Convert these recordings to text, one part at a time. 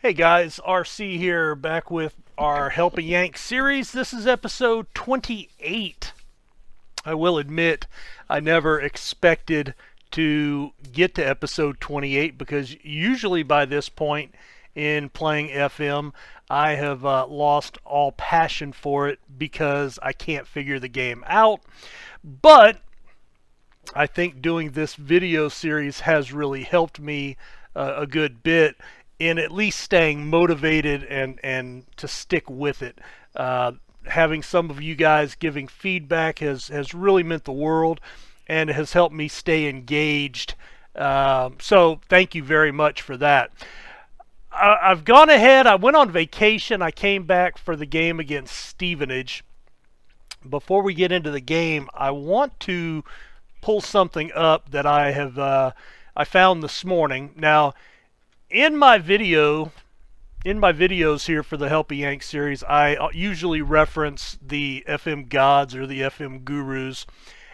Hey guys, RC here, back with our Help a Yank series. This is episode 28. I will admit I never expected to get to episode 28 because usually by this point in playing FM, I have lost all passion for it because I can't figure the game out. But I think doing this video series has really helped me a good bit in at least staying motivated and to stick with it. Having some of you guys giving feedback has really meant the world and has helped me stay engaged. So thank you very much for that. I've gone ahead. I went on vacation. I came back for the game against Stevenage. Before we get into the game, I want to pull something up that I found this morning. Now, in my videos here for the Help a Yank series, I usually reference the FM gods or the FM gurus,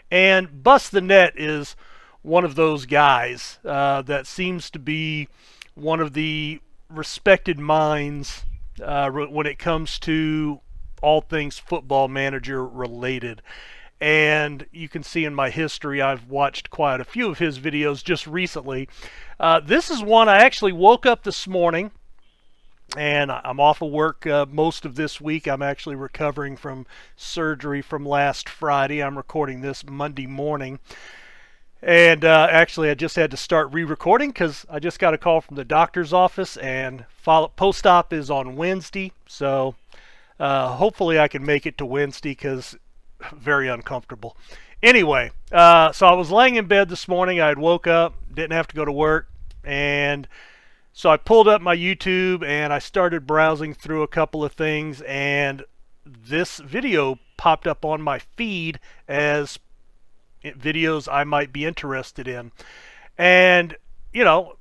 and Bust the Net is one of those guys that seems to be one of the respected minds when it comes to all things football manager related. And you can see in my history I've watched quite a few of his videos just recently. This is one I actually woke up this morning, and I'm off of work most of this week. I'm actually recovering from surgery from last Friday. I'm recording this Monday morning. And actually I just had to start re-recording because I just got a call from the doctor's office, and post-op is on Wednesday. So hopefully I can make it to Wednesday because very uncomfortable. Anyway, so I was laying in bed this morning. I had woke up, didn't have to go to work, and so I pulled up my YouTube and I started browsing through a couple of things, and this video popped up on my feed as videos I might be interested in. And, you know,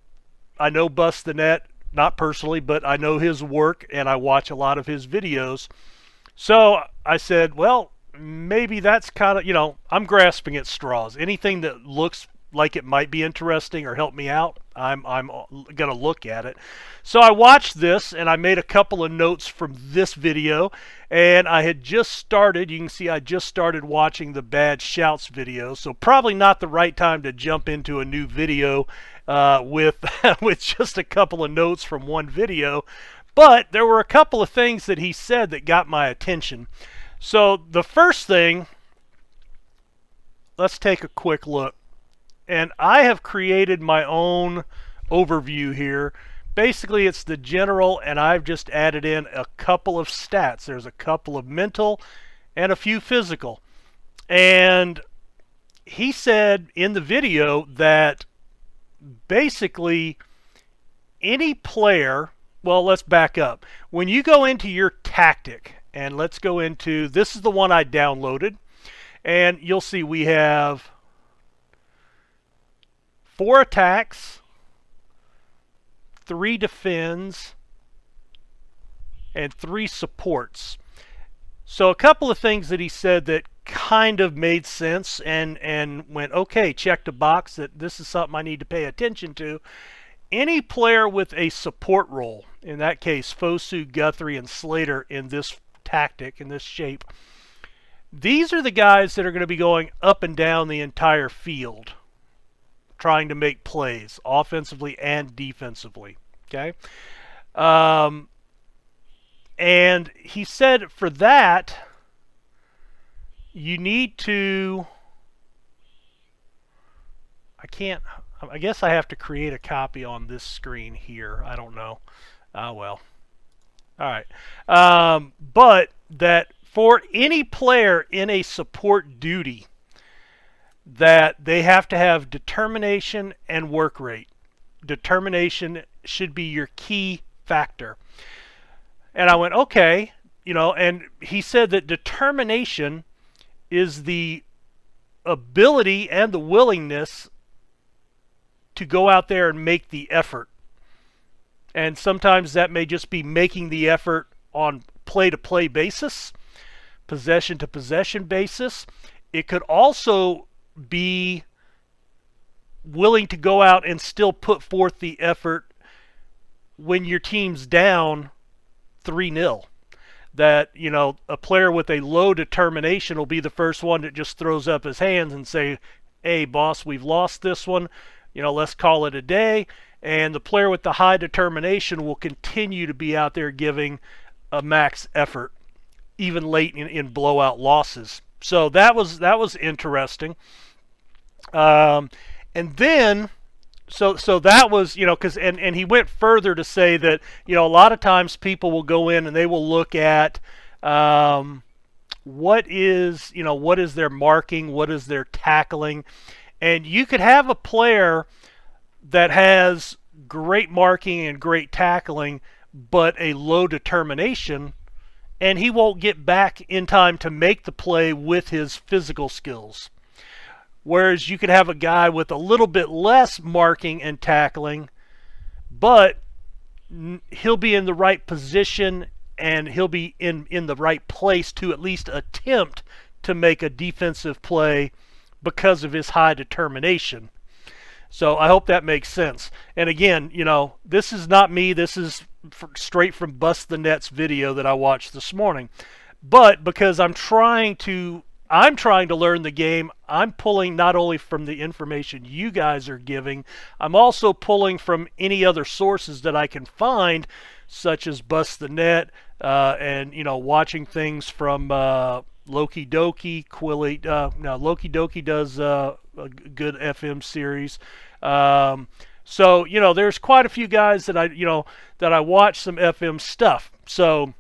I know Bust the Net, not personally, but I know his work and I watch a lot of his videos. So I said, well, maybe that's kind of, I'm grasping at straws. Anything that looks like it might be interesting or help me out, I'm going to look at it. So I watched this and I made a couple of notes from this video, and I had just started, you can see I just started watching the Bad Shouts video, so probably not the right time to jump into a new video with just a couple of notes from one video. But there were a couple of things that he said that got my attention. So the first thing, let's take a quick look. And I have created my own overview here. Basically, it's the general, and I've just added in a couple of stats. There's a couple of mental and a few physical. And he said in the video that basically any player, well, let's back up. When you go into your tactic, and let's go into, this is the one I downloaded, and you'll see we have 4 attacks, 3 defends, and 3 supports. So a couple of things that he said that kind of made sense and went, okay, check the box that this is something I need to pay attention to. Any player with a support role, in that case Fosu, Guthrie, and Slater in this tactic, in this shape, these are the guys that are going to be going up and down the entire field trying to make plays offensively and defensively. Okay, and he said for that you need to, I guess I have to create a copy on this screen here. I don't know. Well. All right. But that for any player in a support duty, that they have to have determination and work rate. Determination should be your key factor. And I went, okay, and he said that determination is the ability and the willingness to go out there and make the effort. And sometimes that may just be making the effort on play-to-play basis, possession-to-possession basis. It could also be willing to go out and still put forth the effort when your team's down 3-0. That, you know, a player with a low determination will be the first one that just throws up his hands and say, hey, boss, we've lost this one. You know, let's call it a day. And the player with the high determination will continue to be out there giving a max effort, even late in blowout losses. So that was interesting. And then, so that was, you know, because and he went further to say that, you know, a lot of times people will go in and they will look at what is their marking, what is their tackling, and you could have a player that has great marking and great tackling, but a low determination, and he won't get back in time to make the play with his physical skills. Whereas you could have a guy with a little bit less marking and tackling, but he'll be in the right position and he'll be in the right place to at least attempt to make a defensive play because of his high determination. So I hope that makes sense. And again, you know, this is not me. This is straight from Bust the Net's video that I watched this morning. But because I'm trying to learn the game, I'm pulling not only from the information you guys are giving, I'm also pulling from any other sources that I can find, such as Bust the Net, and, you know, watching things from Loki Doki, Loki Doki does a good FM series. So, you know, there's quite a few guys that I watch some FM stuff. So,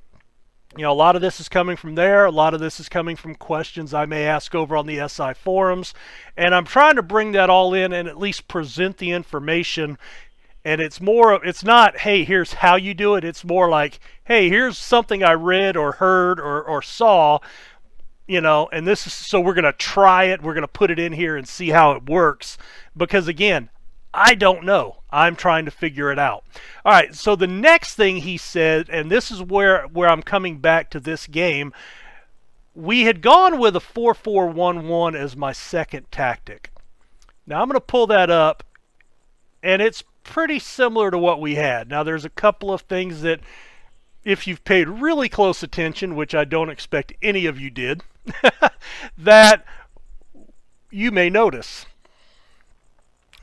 you know, a lot of this is coming from there. A lot of this is coming from questions I may ask over on the SI forums. And I'm trying to bring that all in and at least present the information. And it's not, hey, here's how you do it. It's more like, hey, here's something I read or heard or saw, you know, and this is, so we're going to try it. We're going to put it in here and see how it works. Because again, I don't know. I'm trying to figure it out. All right, so the next thing he said, and this is where I'm coming back to this game, we had gone with a 4-4-1-1 as my second tactic. Now I'm going to pull that up, and it's pretty similar to what we had. Now there's a couple of things that, if you've paid really close attention, which I don't expect any of you did, that you may notice.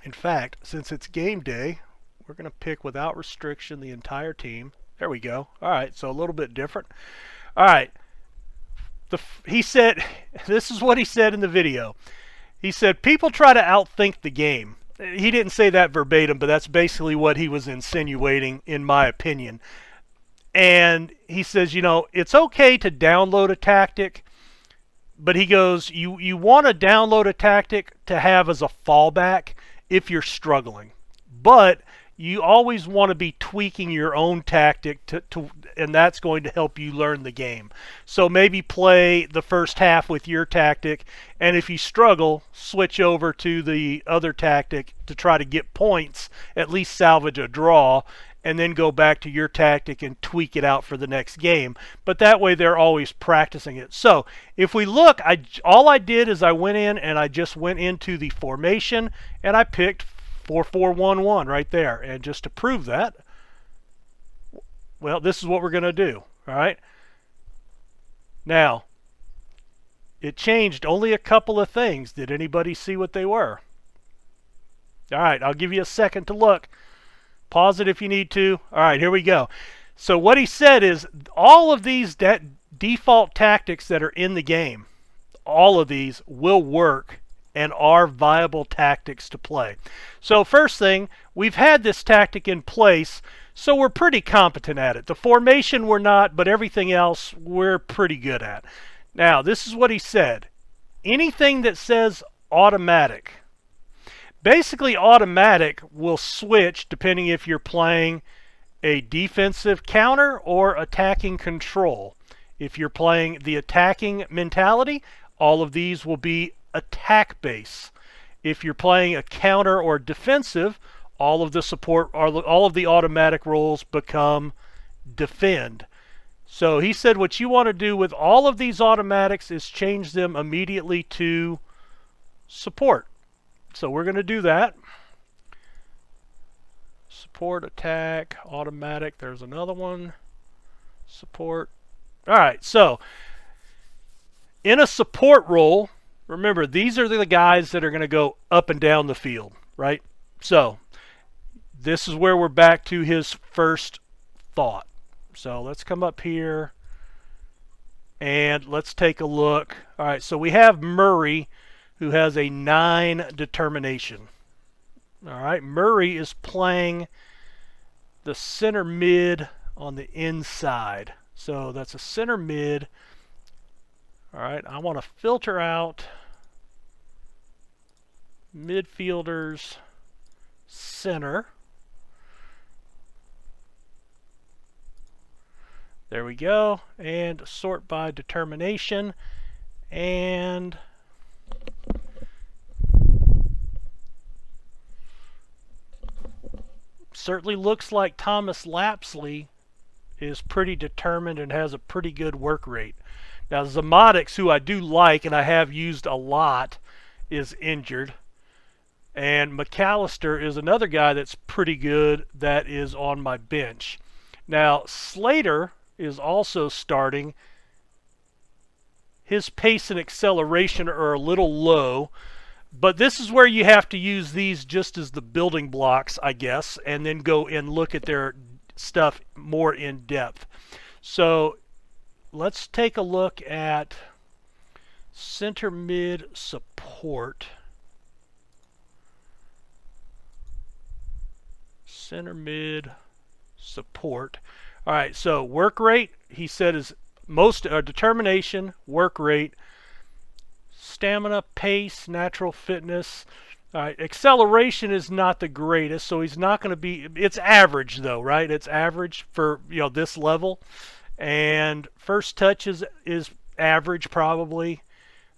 In fact, since it's game day, we're going to pick without restriction the entire team. There we go. All right, so a little bit different. All right. He said, this is what he said in the video. He said, people try to outthink the game. He didn't say that verbatim, but that's basically what he was insinuating, in my opinion. And he says, you know, it's okay to download a tactic, but he goes, you want to download a tactic to have as a fallback if you're struggling. But you always want to be tweaking your own tactic and that's going to help you learn the game. So maybe play the first half with your tactic, and if you struggle, switch over to the other tactic to try to get points, at least salvage a draw, and then go back to your tactic and tweak it out for the next game. But that way they're always practicing it. So if we look, all I did is I went in and I just went into the formation and I picked 4-4-1-1 right there. And just to prove that, well, this is what we're going to do. All right. Now, it changed only a couple of things. Did anybody see what they were? All right, I'll give you a second to look. Pause it if you need to. All right, here we go. So what he said is all of these default tactics that are in the game, all of these will work and are viable tactics to play. So first thing, we've had this tactic in place, so we're pretty competent at it. The formation we're not, but everything else we're pretty good at. Now, this is what he said. Anything that says automatic, basically automatic will switch depending if you're playing a defensive counter or attacking control. If you're playing the attacking mentality, all of these will be attack base. If you're playing a counter or defensive, all of the support, all of the automatic roles become defend. So he said what you want to do with all of these automatics is change them immediately to support. So we're going to do that. Support, attack, automatic. There's another one. Support. All right, so in a support role, remember, these are the guys that are going to go up and down the field, right? So this is where we're back to his first thought. So let's come up here and let's take a look. All right, so we have Murray, who has a 9 determination. All right, Murray is playing the center mid on the inside. So that's a center mid. All right, I want to filter out midfielders, center. There we go. And sort by determination. And certainly looks like Thomas Lapsley is pretty determined and has a pretty good work rate. Now Zamodix, who I do like and I have used a lot, is injured. And McAllister is another guy that's pretty good that is on my bench. Now Slater is also starting. His pace and acceleration are a little low, but this is where you have to use these just as the building blocks, I guess, and then go and look at their stuff more in depth. So let's take a look at center mid support. Center mid support. All right, so work rate, he said, is most determination, work rate, stamina, pace, natural fitness. All right, acceleration is not the greatest, so he's not going to be. It's average though, right? It's average for this level, and first touch is average probably.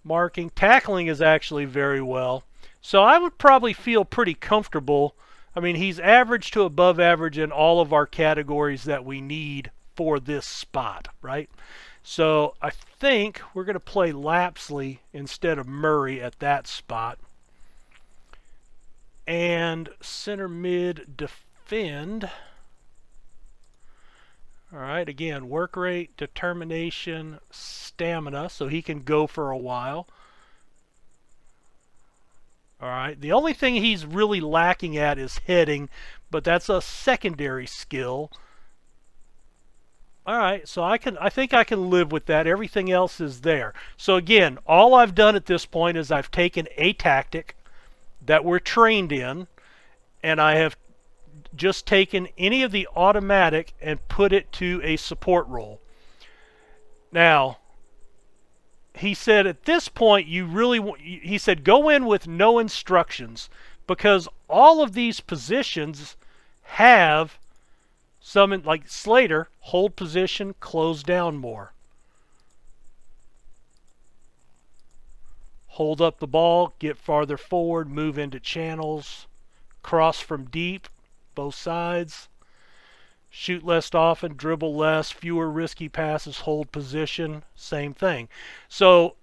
Marking, tackling is actually very well. So I would probably feel pretty comfortable. I mean, he's average to above average in all of our categories that we need for this spot, right? So I think we're going to play Lapsley instead of Murray at that spot. And center mid defend. All right, again, work rate, determination, stamina, so he can go for a while. All right, the only thing he's really lacking at is heading, but that's a secondary skill. All right, so I think I can live with that. Everything else is there. So again, all I've done at this point is I've taken a tactic that we're trained in, and I have just taken any of the automatic and put it to a support role. Now, he said at this point he said go in with no instructions, because all of these positions have some, like Slater, hold position, close down more. Hold up the ball, get farther forward, move into channels, cross from deep, both sides, shoot less often, dribble less, fewer risky passes, hold position, same thing. So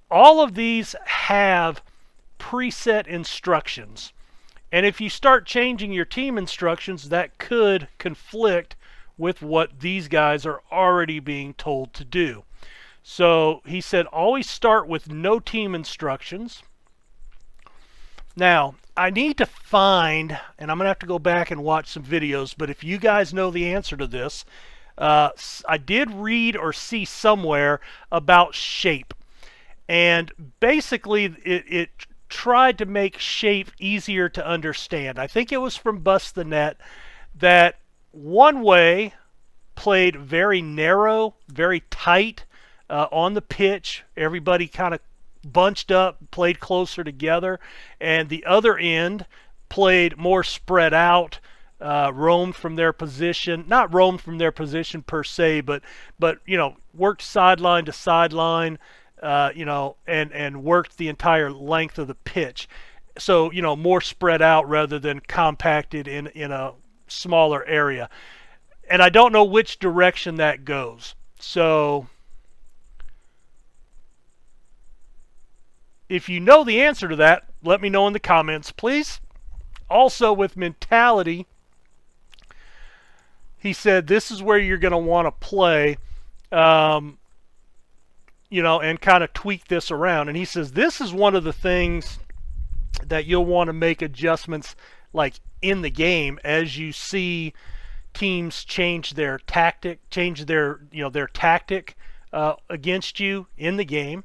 all of these have preset instructions. And if you start changing your team instructions, that could conflict with what these guys are already being told to do. So he said always start with no team instructions. Now, I need to find, and I'm going to have to go back and watch some videos, but if you guys know the answer to this, I did read or see somewhere about shape. And basically, it tried to make shape easier to understand. I think it was from Bust the Net that one way played very narrow, very tight on the pitch. Everybody kind of bunched up, played closer together, and the other end played more spread out, roamed from their position, not roamed from their position per se, but worked sideline to sideline, and worked the entire length of the pitch. So, more spread out rather than compacted in a smaller area. And I don't know which direction that goes. So if you know the answer to that, let me know in the comments, please. Also, with mentality, he said this is where you're going to want to play, you know, and kind of tweak this around. And he says this is one of the things that you'll want to make adjustments like in the game as you see teams change their tactic, their tactic against you in the game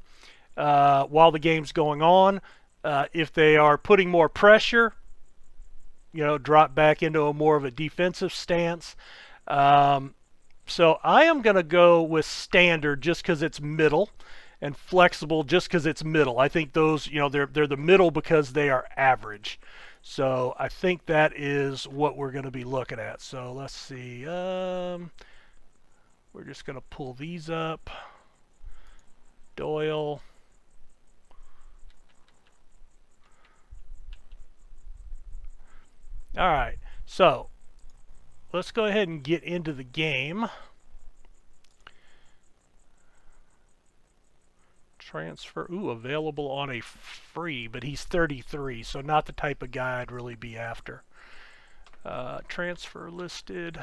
while the game's going on. If they are putting more pressure, you know, drop back into a more of a defensive stance. So I am going to go with standard just because it's middle, and flexible just because it's middle. I think those, you know, they're the middle because they are average. So I think that is what we're going to be looking at. So let's see. We're just going to pull these up. Doyle. All right. So let's go ahead and get into the game. Transfer, available on a free, but he's 33, so not the type of guy I'd really be after. Transfer listed.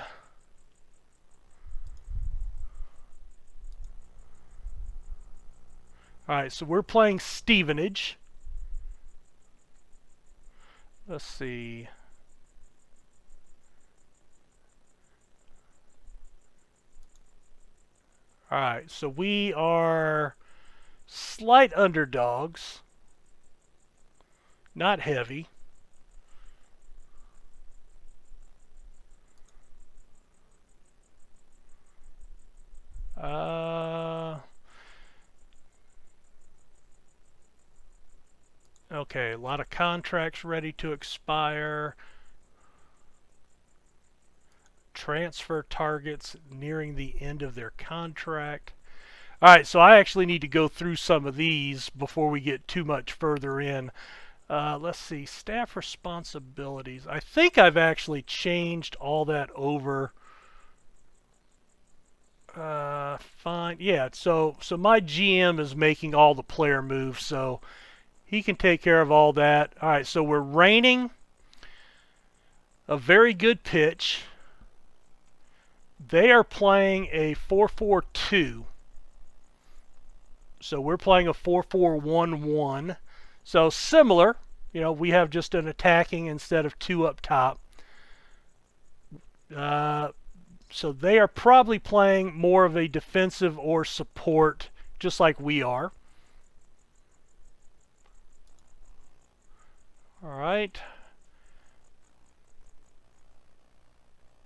All right, so we're playing Stevenage. Let's see. All right, so we are slight underdogs, not heavy. Okay, a lot of contracts ready to expire. Transfer targets nearing the end of their contract. All right, so I actually need to go through some of these before we get too much further in. Let's see, staff responsibilities. I think I've actually changed all that over. Fine. Yeah, so my GM is making all the player moves, so he can take care of all that. All right, so we're raining a very good pitch. They are playing a 4-4-2. So we're playing a 4-4-1-1. So similar, you know, we have just an attacking instead of two up top. So they are probably playing more of a defensive or support, just like we are. All right.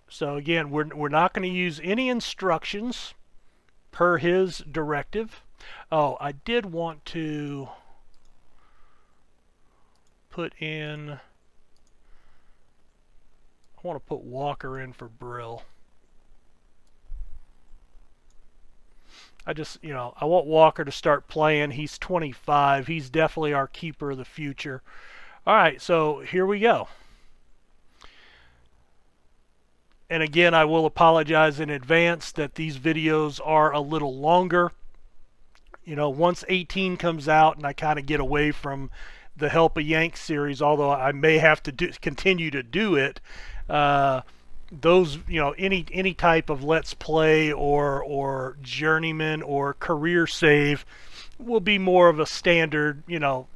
So again, we're not going to use any instructions per his directive. Oh, I did want to put in, I want to put Walker in for Brill. I just, you know, I want Walker to start playing. He's 25. He's definitely our keeper of the future. All right, so here we go. And again, I will apologize in advance that these videos are a little longer. You know, once 18 comes out and I kind of get away from the Help a Yank series, although I may have to continue to do it, those, you know, any type of Let's Play or Journeyman or Career Save will be more of a standard, you know,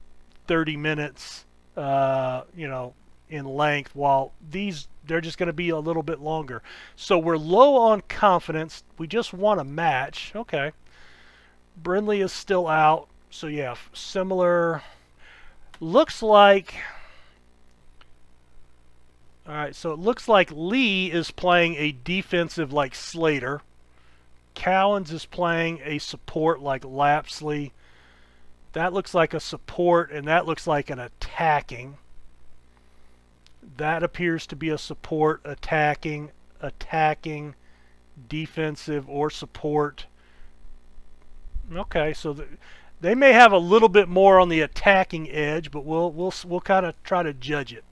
30 minutes, you know, in length, while these, they're just going to be a little bit longer. So we're low on confidence. We just want a match. Okay. Brindley is still out. So yeah, similar. Looks like... Alright, so it looks like Lee is playing a defensive like Slater. Cowens is playing a support like Lapsley. That looks like a support, and that looks like an attacking. That appears to be a support, attacking, defensive, or support. Okay, so they may have a little bit more on the attacking edge, but we'll kind of try to judge it.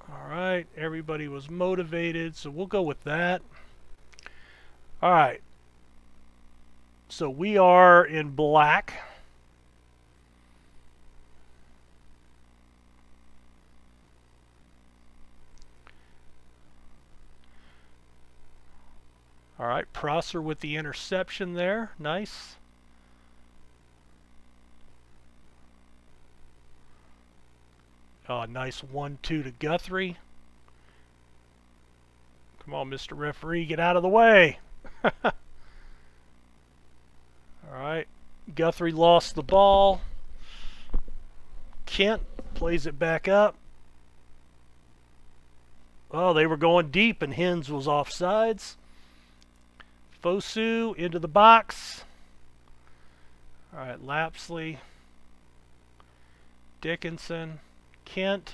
All right, everybody was motivated, so we'll go with that. All right, so we are in black. All right, Prosser with the interception there. Nice. Oh, nice 1-2 to Guthrie. Come on, Mr. Referee, get out of the way. All right, Guthrie lost the ball. Kent plays it back up. Oh, they were going deep, and Hens was offsides. Fosu into the box. All right, Lapsley, Dickinson, Kent,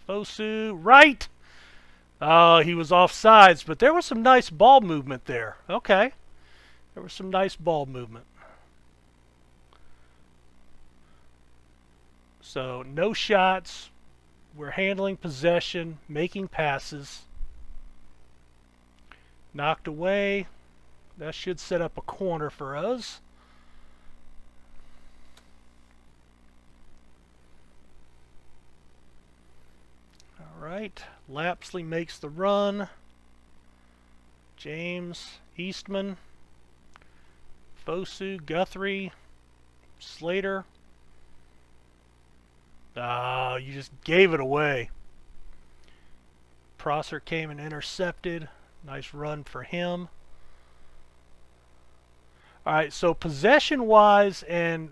Fosu, right. Oh, he was offsides, but there was some nice ball movement there. Okay, there was some nice ball movement. So no shots. We're handling possession, making passes. Knocked away. That should set up a corner for us. All right. Lapsley makes the run. James, Eastman, Fosu, Guthrie, Slater. Ah, you just gave it away. Prosser came and intercepted. Nice run for him. All right, so possession-wise and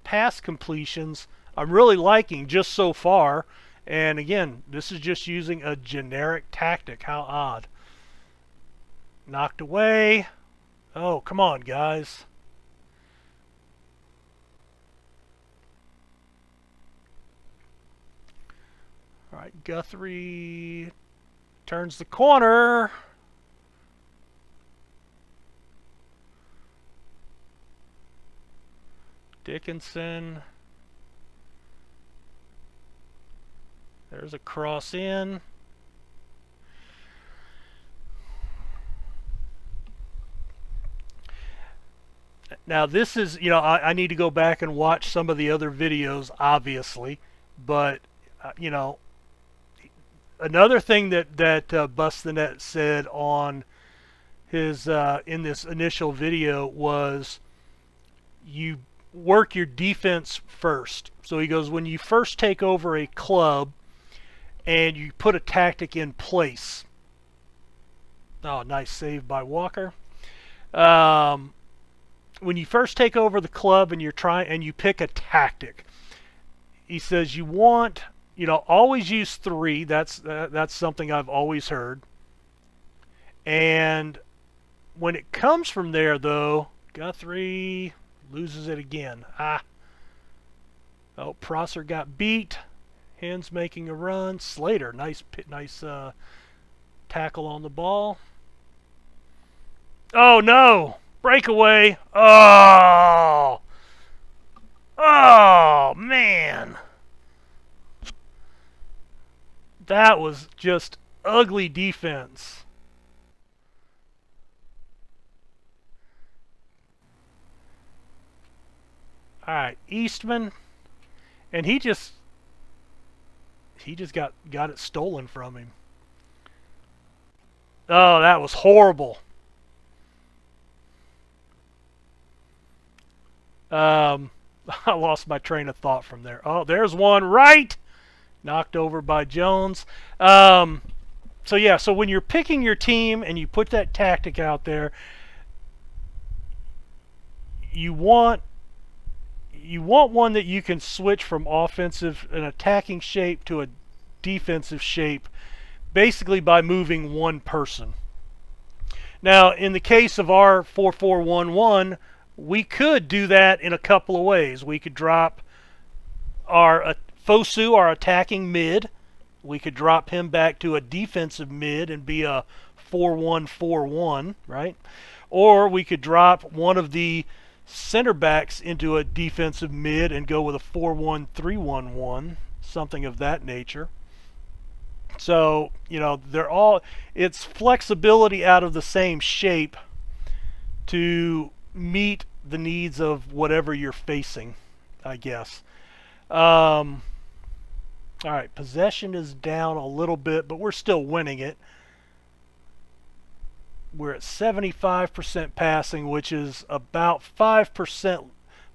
pass completions, I'm really liking just so far. And again, this is just using a generic tactic. How odd. Knocked away. Oh, come on, guys. All right, Guthrie turns the corner. Dickinson. There's a cross in. Now this is, I need to go back and watch some of the other videos, obviously, but another thing that Bust the Net said on his in this initial video was you work your defense first. So he goes, when you first take over a club and you put a tactic in place. Oh, nice save by Walker. When you first take over the club and you pick a tactic, he says you want, always use 3. That's something I've always heard. And when it comes from there, though, Guthrie loses it again. Oh, Prosser got beat. Hens making a run. Slater, nice tackle on the ball. Oh no! Breakaway. Oh! Oh man! That was just ugly defense. All right, Eastman, and he just got it stolen from him. Oh, that was horrible. I lost my train of thought from there. Oh, there's one right. Knocked over by Jones. So when you're picking your team and you put that tactic out there, you want one that you can switch from an attacking shape to a defensive shape, basically by moving one person. Now, in the case of our 4-4-1-1, we could do that in a couple of ways. We could drop our Fosu, our attacking mid. We could drop him back to a defensive mid and be a 4-1-4-1, right? Or we could drop one of the center backs into a defensive mid and go with a 4-1-3-1-1, something of that nature. So, it's flexibility out of the same shape to meet the needs of whatever you're facing, I guess. All right, possession is down a little bit, but we're still winning it. We're at 75% passing, which is about 5%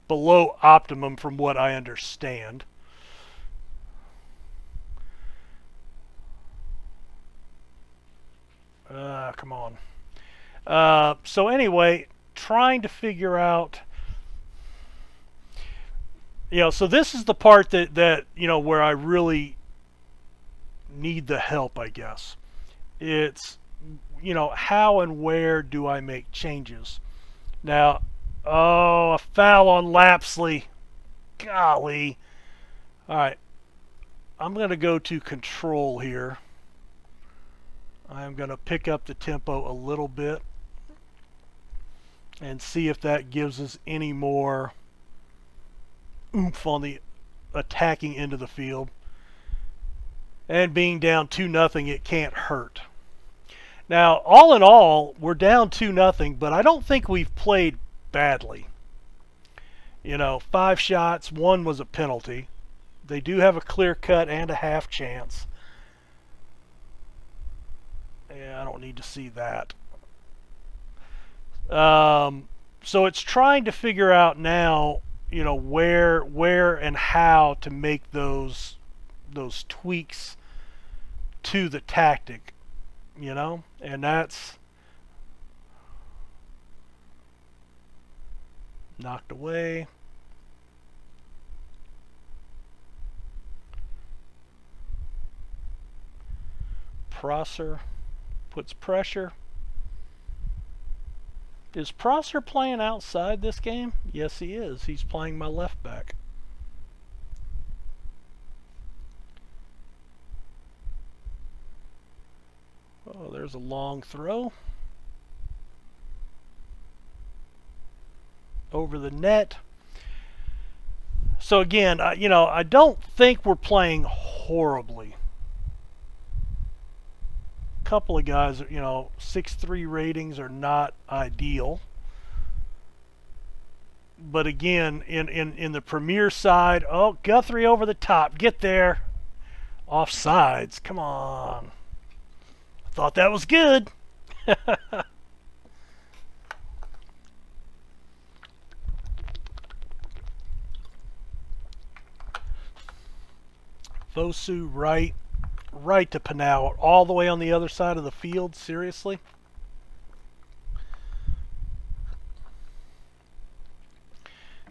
below optimum from what I understand. Come on. So anyway, trying to figure out, so this is the part that where I really need the help, I guess. It's, how and where do I make changes? Now, oh, a foul on Lapsley. Golly. All right. I'm going to go to control here. I'm going to pick up the tempo a little bit and see if that gives us any more oomph on the attacking end of the field. And being down 2-0, it can't hurt. Now, all in all, we're down 2-0, but I don't think we've played badly. 5 shots, 1 was a penalty. They do have a clear cut and a half chance. Yeah, I don't need to see that. So it's trying to figure out now, where and how to make those tweaks to the tactic, and that's knocked away. Prosser puts pressure. Is Prosser playing outside this game? Yes, he is. He's playing my left back. Oh, there's a long throw. Over the net. So again, I don't think we're playing horribly. A couple of guys, 6.3 ratings are not ideal. But again, in the Premier side, oh, Guthrie over the top. Get there. Offsides. Come on. I thought that was good. Fosu right to Pinau, all the way on the other side of the field. Seriously?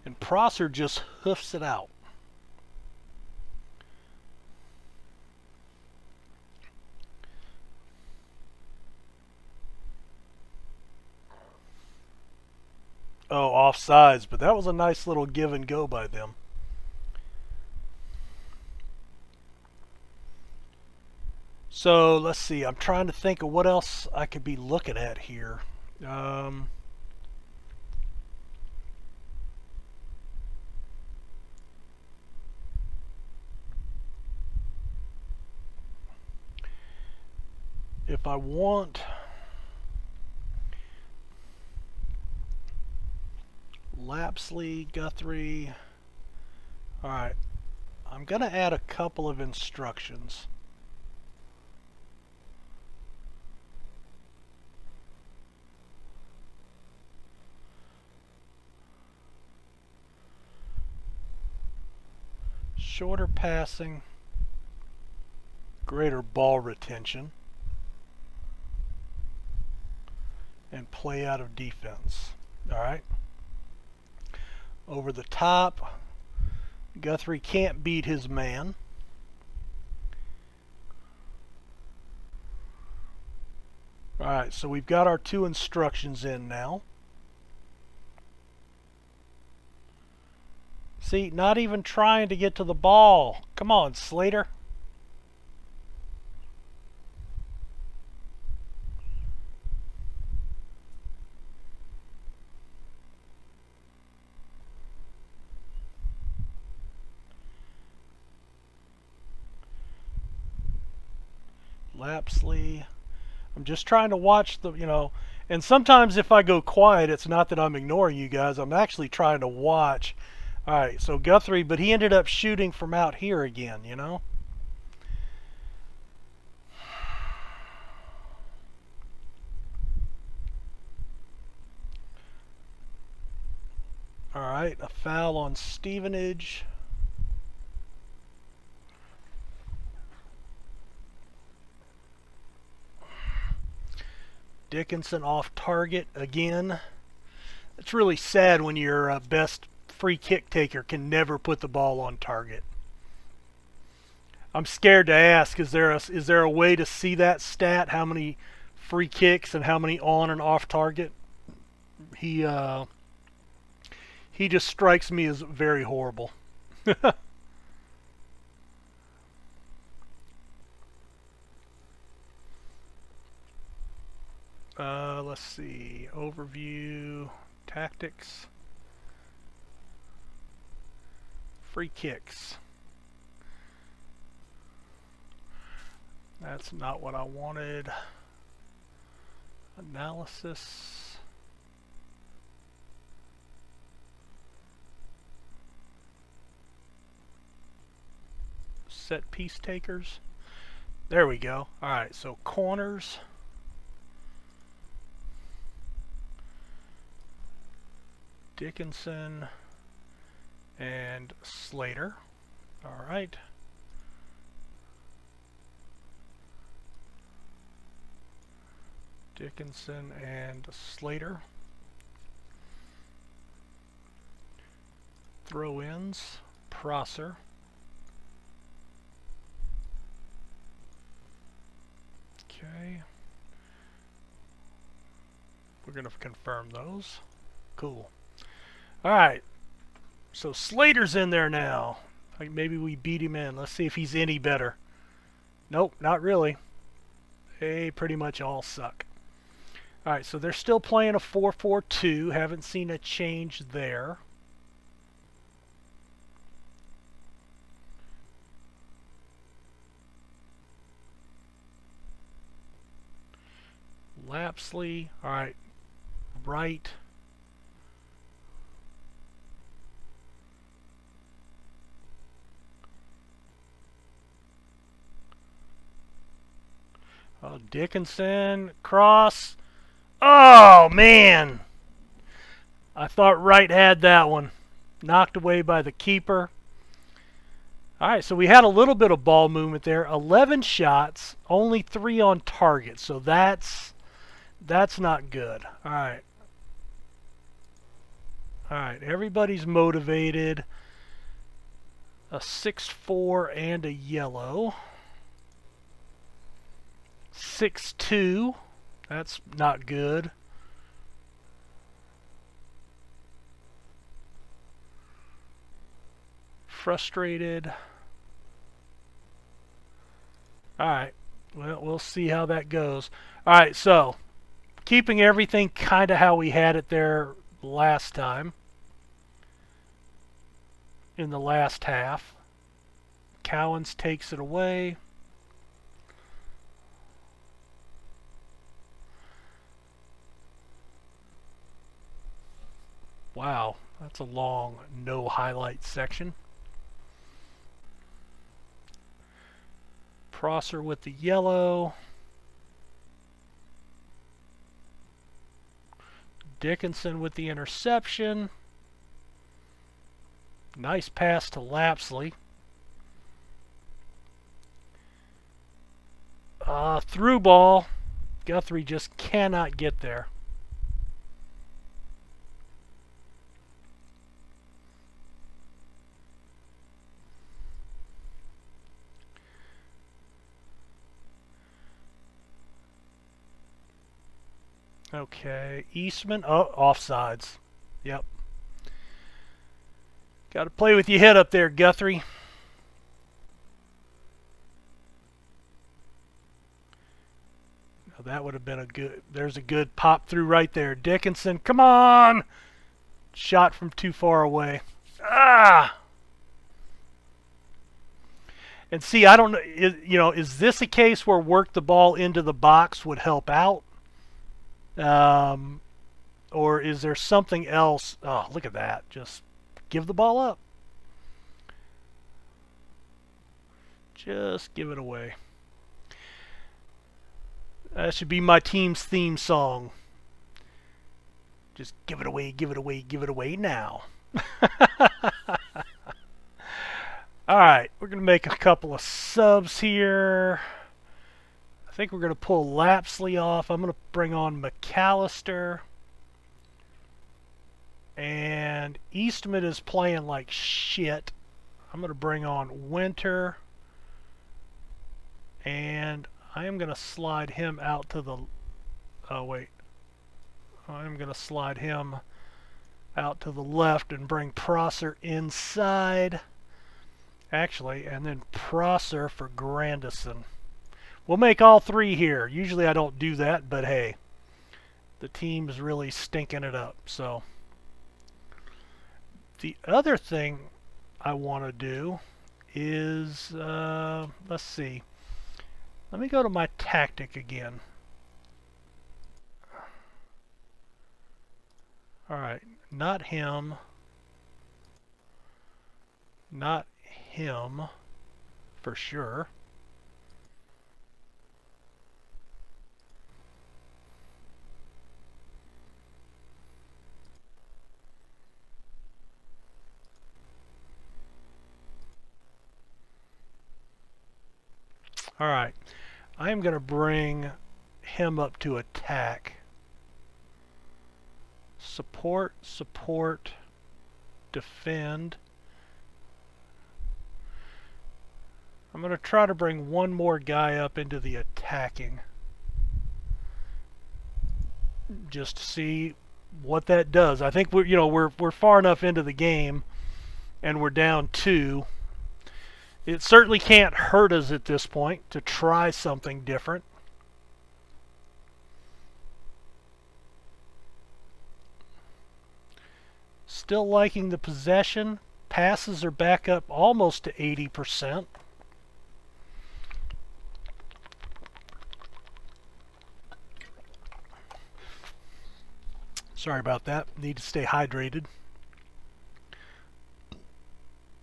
And Prosser just hoofs it out. Oh, offsides, but that was a nice little give and go by them. So let's see, I'm trying to think of what else I could be looking at here. If I want Lapsley, Guthrie, alright, I'm going to add a couple of instructions. Shorter passing, greater ball retention, and play out of defense. Alright. Over the top, Guthrie can't beat his man. Alright, so we've got our 2 instructions in now. See, not even trying to get to the ball. Come on, Slater. Lapsley. I'm just trying to watch the, and sometimes if I go quiet, it's not that I'm ignoring you guys. I'm actually trying to watch. All right, so Guthrie, but he ended up shooting from out here again, All right, a foul on Stevenage. Dickinson off target again. It's really sad when your best free kick taker can never put the ball on target. I'm scared to ask, is there a way to see that stat? How many free kicks and how many on and off target? He just strikes me as very horrible. Let's see. Overview, tactics, free kicks. That's not what I wanted. Analysis. Set piece takers. There we go. Alright, so corners. Dickinson and Slater. Alright. Dickinson and Slater. Throw-ins, Prosser. Okay. We're going to confirm those. Cool. Alright. So Slater's in there now. Maybe we beat him in. Let's see if he's any better. Nope, not really. They pretty much all suck. Alright, so they're still playing a 4-4-2. Haven't seen a change there. Lapsley. Alright. Right. Oh, Dickinson. Cross. Oh, man. I thought Wright had that one. Knocked away by the keeper. All right, so we had a little bit of ball movement there. 11 shots, only 3 on target. So that's not good. All right. All right, everybody's motivated. A 6-4 and a yellow. 6-2. That's not good. Frustrated. Alright. Well, we'll see how that goes. Alright, so keeping everything kind of how we had it there last time. In the last half. Cowens takes it away. Wow, that's a long no highlight section. Prosser with the yellow. Dickinson with the interception. Nice pass to Lapsley. Through ball. Guthrie just cannot get there. Okay, Eastman. Oh, offsides. Yep. Got to play with your head up there, Guthrie. Now that would have been a good... There's a good pop through right there. Dickinson, come on! Shot from too far away. Ah! And see, I don't know... Is this a case where work the ball into the box would help out? Or is there something else? Oh, look at that. Just give the ball up. Just give it away. That should be my team's theme song. Just give it away, give it away, give it away now. Alright, we're going to make a couple of subs here. I think we're going to pull Lapsley off. I'm going to bring on McAllister. And Eastman is playing like shit. I'm going to bring on Winter. And I am going to slide him out to the... Oh, wait. I'm going to slide him out to the left and bring Prosser inside. Actually, and then Prosser for Grandison. We'll make all three here. Usually I don't do that, but hey, the team's really stinking it up. So the other thing I want to do is, let's see. Let me go to my tactic again. Alright, not him. Not him, for sure. Alright, I am going to bring him up to attack. Support, support, defend. I'm going to try to bring one more guy up into the attacking. Just to see what that does. I think we're far enough into the game and we're down 2. It certainly can't hurt us at this point to try something different. Still liking the possession. Passes are back up almost to 80%. Sorry about that. Need to stay hydrated.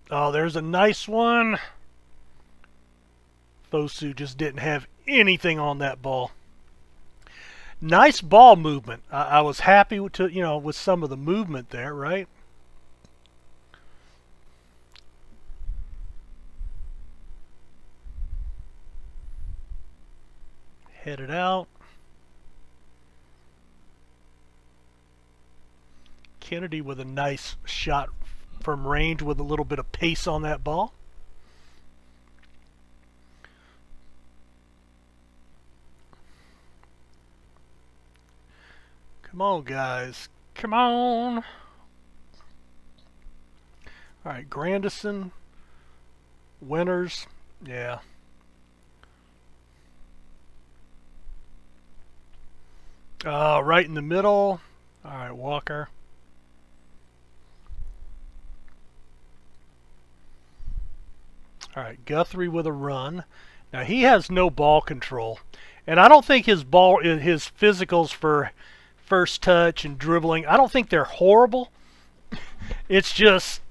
Oh, there's a nice one. Fosu just didn't have anything on that ball. Nice ball movement. I was happy with some of the movement there, right? Headed out. Kennedy with a nice shot from range with a little bit of pace on that ball. Come on, guys. Come on. All right, Grandison. Winters. Yeah. Right in the middle. All right, Walker. All right, Guthrie with a run. Now he has no ball control, and I don't think his physicals for first touch and dribbling, I don't think they're horrible. It's just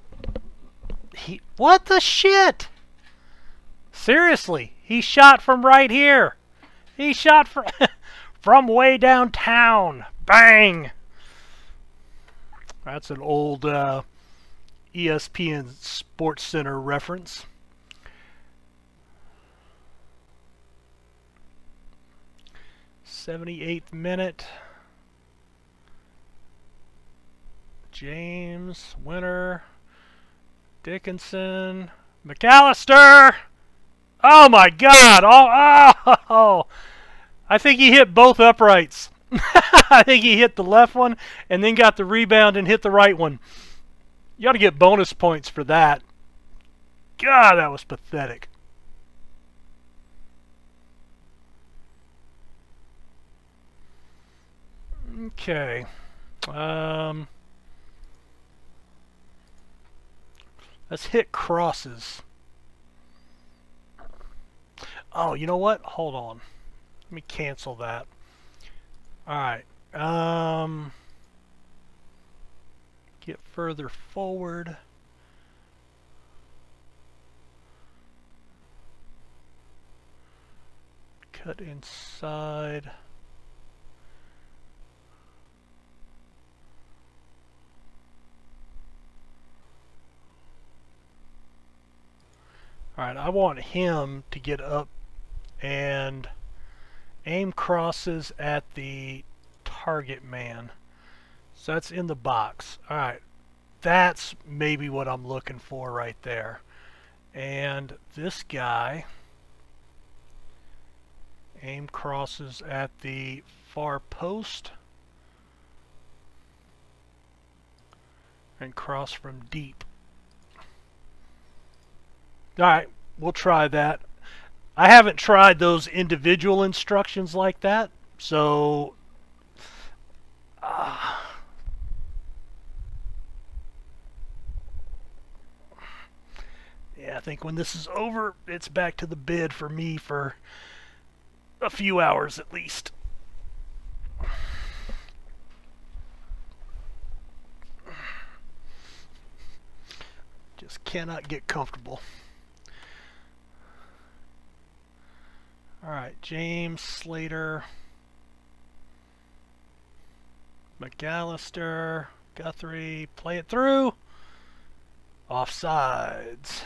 what the shit? Seriously, he shot from right here. He shot from from way downtown. Bang! That's an old ESPN Sports Center reference. 78th minute. James, Winter, Dickinson, McAllister. Oh my God! Oh! I think he hit both uprights. I think he hit the left one and then got the rebound and hit the right one. You ought to get bonus points for that. God, that was pathetic. Okay. Let's hit crosses. Oh, you know what? Hold on. Let me cancel that. Alright. Get further forward. Cut inside. Alright, I want him to get up and aim crosses at the target man. So that's in the box. Alright, that's maybe what I'm looking for right there. And this guy, aim crosses at the far post and cross from deep. Alright, we'll try that. I haven't tried those individual instructions like that, so yeah, I think when this is over, it's back to the bed for me for a few hours at least. Just cannot get comfortable. Alright, James, Slater, McAllister, Guthrie, play it through. Offsides.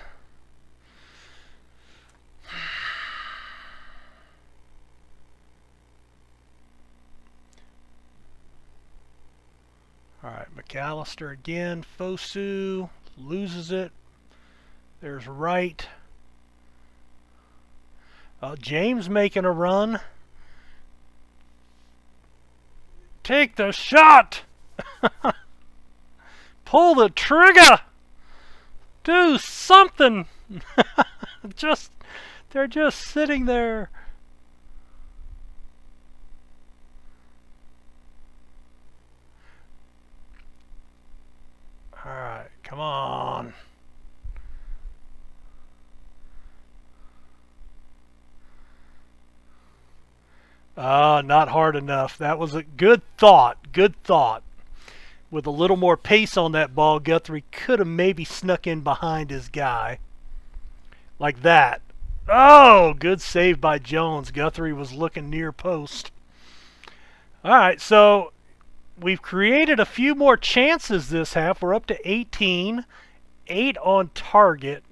Alright, McAllister again. Fosu loses it. There's Wright. James making a run. Take the shot! Pull the trigger! Do something! They're just sitting there. Alright, come on. Not hard enough. That was a good thought. Good thought. With a little more pace on that ball, Guthrie could have maybe snuck in behind his guy. Like that. Oh, good save by Jones. Guthrie was looking near post. Alright, so we've created a few more chances this half. We're up to 18. 8 on target.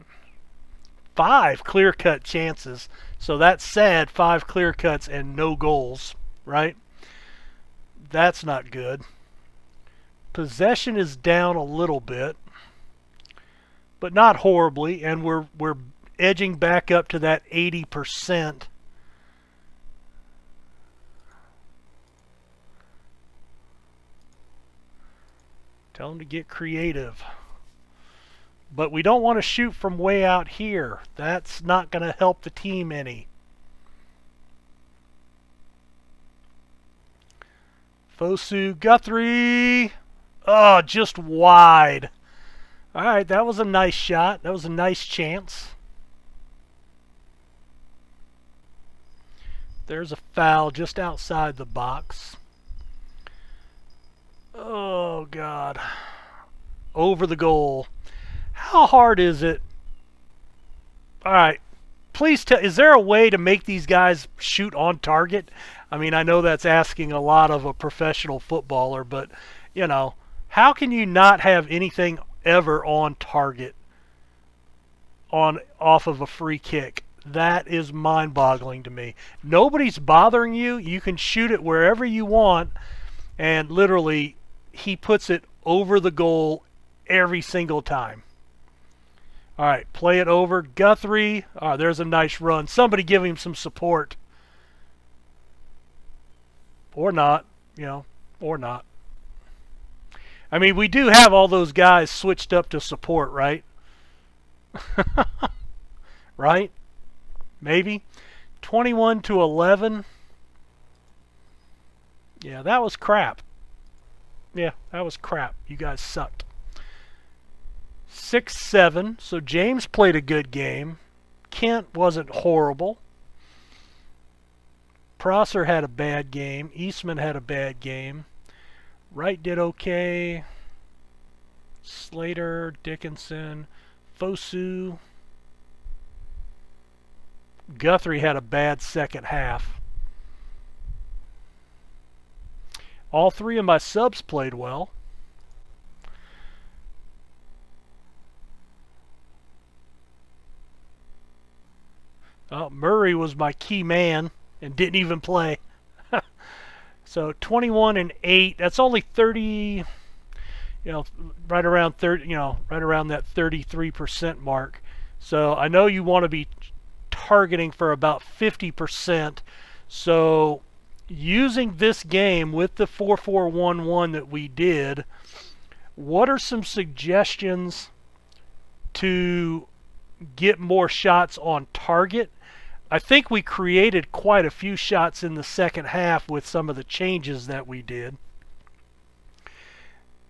5 clear-cut chances. So that's sad, 5 clear cuts and no goals, right? That's not good. Possession is down a little bit, but not horribly, and we're edging back up to that 80%. Tell them to get creative. But we don't want to shoot from way out here. That's not going to help the team any. Fosu, Guthrie. Oh, just wide. Alright, that was a nice shot. That was a nice chance. There's a foul just outside the box. Oh, God. Over the goal. How hard is it? Alright, please tell, is there a way to make these guys shoot on target? I mean, I know that's asking a lot of a professional footballer, but, you know, how can you not have anything ever on target off of a free kick? That is mind-boggling to me. Nobody's bothering you. You can shoot it wherever you want, and literally, he puts it over the goal every single time. All right, play it over. Guthrie. Oh, there's a nice run. Somebody give him some support. Or not, you know, or not. I mean, we do have all those guys switched up to support, right? Right? Maybe. 21-11. Yeah, that was crap. Yeah, that was crap. You guys sucked. 6-7. So James played a good game. Kent wasn't horrible. Prosser had a bad game. Eastman had a bad game. Wright did okay. Slater, Dickinson, Fosu. Guthrie had a bad second half. All 3 of my subs played well. Murray was my key man and didn't even play. So 21 and 8. That's only 30. Right around 30. Right around that 33% mark. So I know you want to be targeting for about 50%. So using this game with the 4-4-1-1 that we did, what are some suggestions to get more shots on target? I think we created quite a few shots in the second half with some of the changes that we did.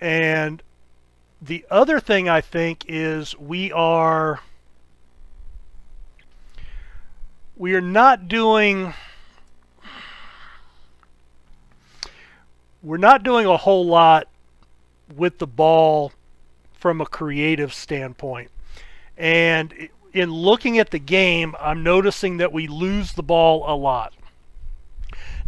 And the other thing I think is we are not doing a whole lot with the ball from a creative standpoint. And in looking at the game, I'm noticing that we lose the ball a lot.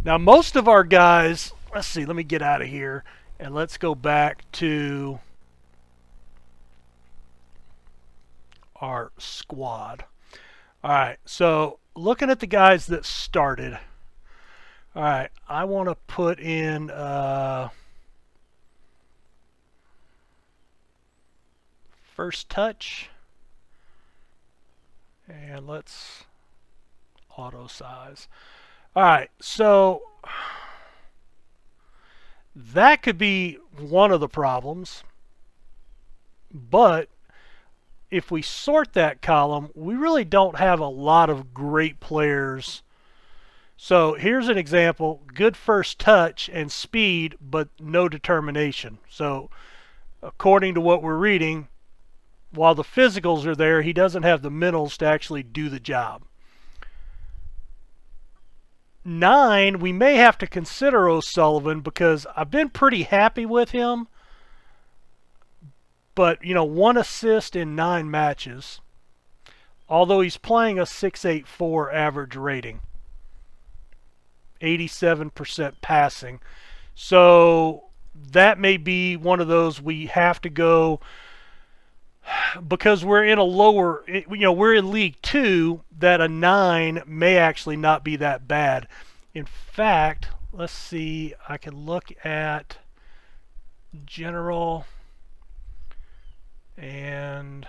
Now, most of our guys, let's see, let me get out of here and let's go back to our squad. All right, so looking at the guys that started, all right, I want to put in first touch, and let's auto size. All right, so that could be one of the problems, but if we sort that column, we really don't have a lot of great players. So here's an example: good first touch and speed, but no determination. So according to what we're reading, while the physicals are there, he doesn't have the mentals to actually do the job. 9, we may have to consider O'Sullivan because I've been pretty happy with him. But, 1 assist in 9 matches, although he's playing a 6.84 average rating, 87% passing. So that may be one of those we have to go, because we're in a lower, we're in League 2, that a 9 may actually not be that bad. In fact, let's see, I can look at general and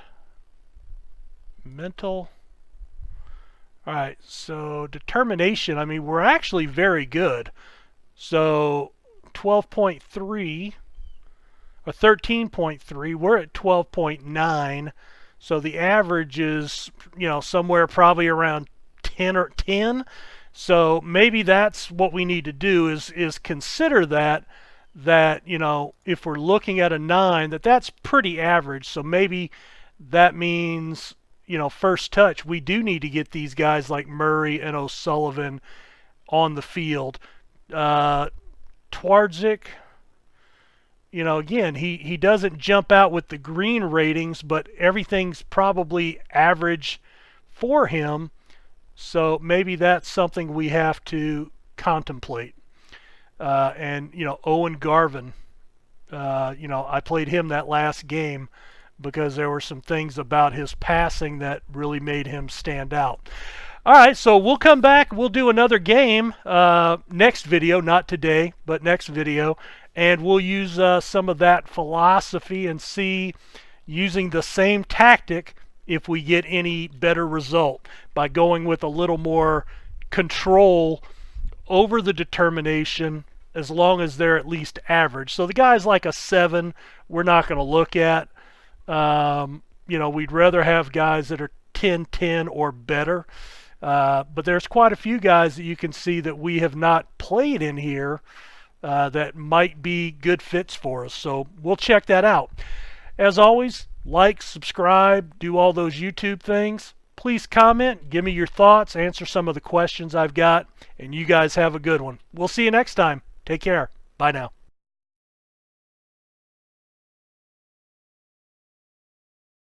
mental. All right, so determination, I mean, we're actually very good. So 12.3 or 13.3, we're at 12.9. So the average is, somewhere probably around 10 or 10. So maybe that's what we need to do is consider that if we're looking at a 9, that's pretty average. So maybe that means, first touch, we do need to get these guys like Murray and O'Sullivan on the field. Twardzik, again, he doesn't jump out with the green ratings, but everything's probably average for him. So maybe that's something we have to contemplate. And Owen Garvin, I played him that last game because there were some things about his passing that really made him stand out. All right, so we'll come back. We'll do another game next video, not today, but next video, and we'll use some of that philosophy and see, using the same tactic, if we get any better result by going with a little more control over the determination, as long as they're at least average. So the guys like a 7, we're not going to look at. We'd rather have guys that are 10-10 or better. But there's quite a few guys that you can see that we have not played in here that might be good fits for us. So we'll check that out. As always, like, subscribe, do all those YouTube things. Please comment, give me your thoughts, answer some of the questions I've got, and you guys have a good one. We'll see you next time. Take care. Bye now.